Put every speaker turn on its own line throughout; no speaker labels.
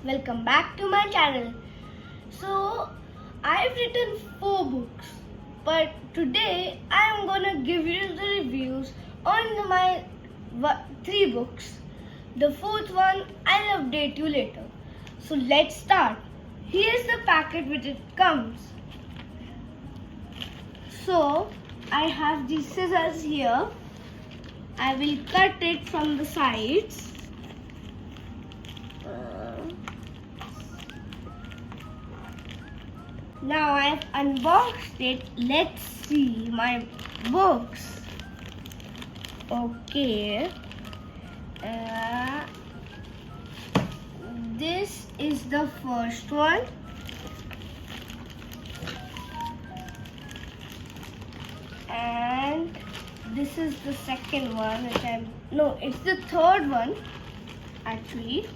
welcome back to my channel. So I've written 4 books, but today I am gonna give you the reviews on my 3 books. The 4th one I'll update you later. So let's start. Here's the packet which it comes. So I have these scissors here. I will cut it from the sides. Now I have unboxed it. Let's see my books. Okay. This is the first one. And this is the second one, it's the third one actually.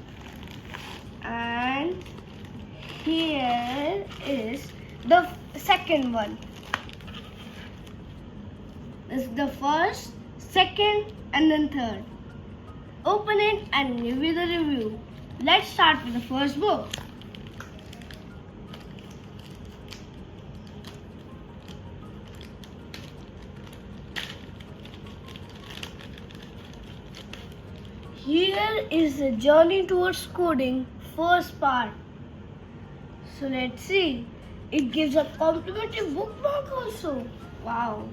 And here is the second one. This is the first, second, and then third. Open it and give you the review. Let's start with the first book. Here is the Journey Towards Coding first part. So let's see. It gives a complimentary bookmark also. Wow.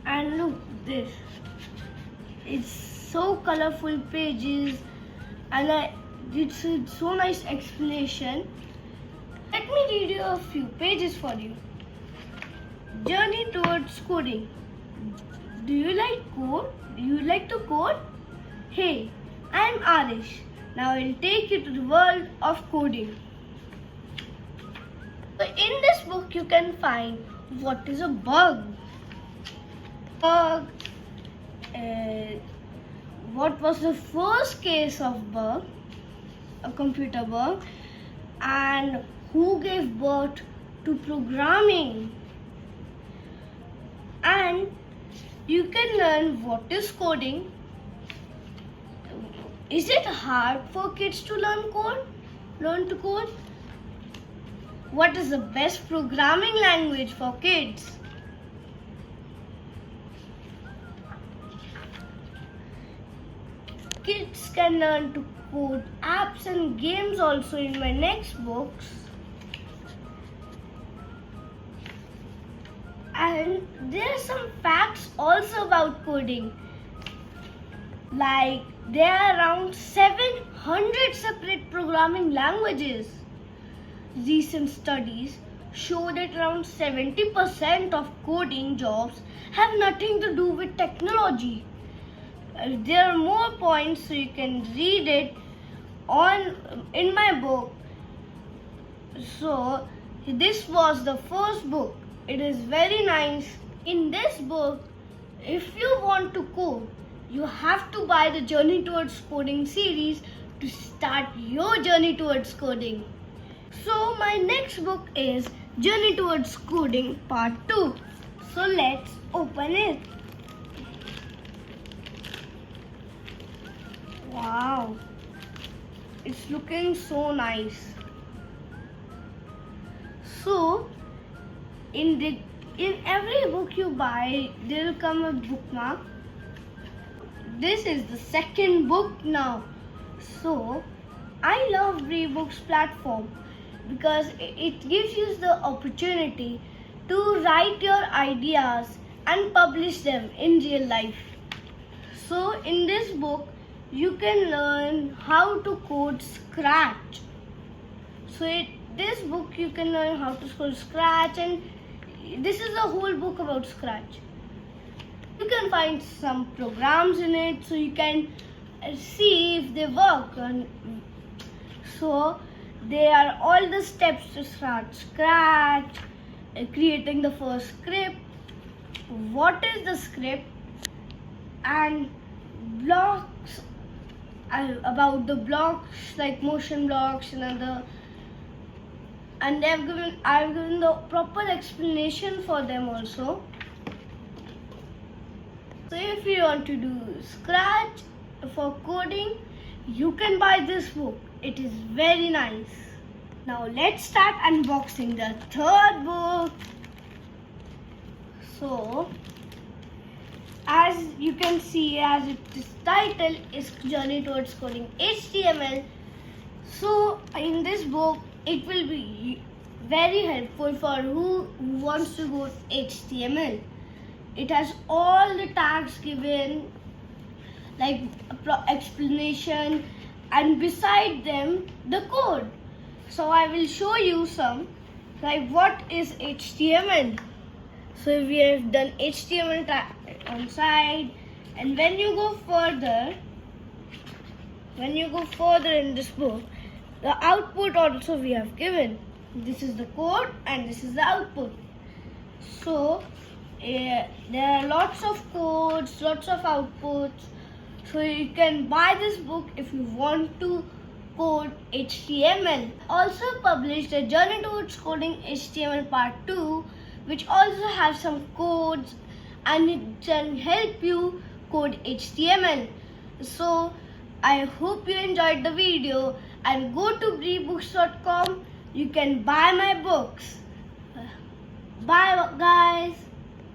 And look this. It's so colorful pages and it's a so nice explanation. Let me read you a few pages for you. Journey Towards Coding. Do you like code? Do you like to code? Hey, I'm Arish. Now I'll take you to the world of coding. So in this book you can find what is a bug. What was the first case of bug, a computer bug, and who gave birth to programming. And you can learn what is coding. Is it hard for kids to learn to code? What is the best programming language for kids? Kids can learn to code apps and games also in my next books. And there are some facts also about coding. Like there are around 700 separate programming languages. Recent studies show that around 70% of coding jobs have nothing to do with technology. There are more points, so you can read it in my book. So this was the first book. It is very nice. In this book, if you want to code, you have to buy the Journey Towards Coding series to start your journey towards coding. So my next book is Journey Towards Coding Part 2. So let's open it. Wow, it's looking so nice. So in every book you buy, there will come a bookmark. This is the second book now. So I love BriBooks platform because it gives you the opportunity to write your ideas and publish them in real life. So in this book you can learn how to code Scratch. So this book you can learn how to code Scratch, and this is a whole book about Scratch. You can find some programs in it, so you can see if they work. So there are all the steps to start Scratch, creating the first script, what is the script, and blocks, about the blocks like motion blocks and other. And I've given the proper explanation for them also. So if you want to do Scratch for coding, you can buy this book. It is very nice. Now let's start unboxing the third book. So, as you can see, as its title is Journey Towards Coding HTML. So in this book, it will be very helpful for who wants to go HTML. It has all the tags given, like explanation, and beside them the code. So I will show you some, like what is HTML. So we have done HTML on side, and when you go further in this book, the output also we have given. This is the code and this is the output. So there are lots of codes, lots of outputs. So you can buy this book if you want to code HTML. Also published a Journey Towards Coding HTML Part 2, which also has some codes and it can help you code HTML. So I hope you enjoyed the video, and go to BriBooks.com. You can buy my books. Bye guys.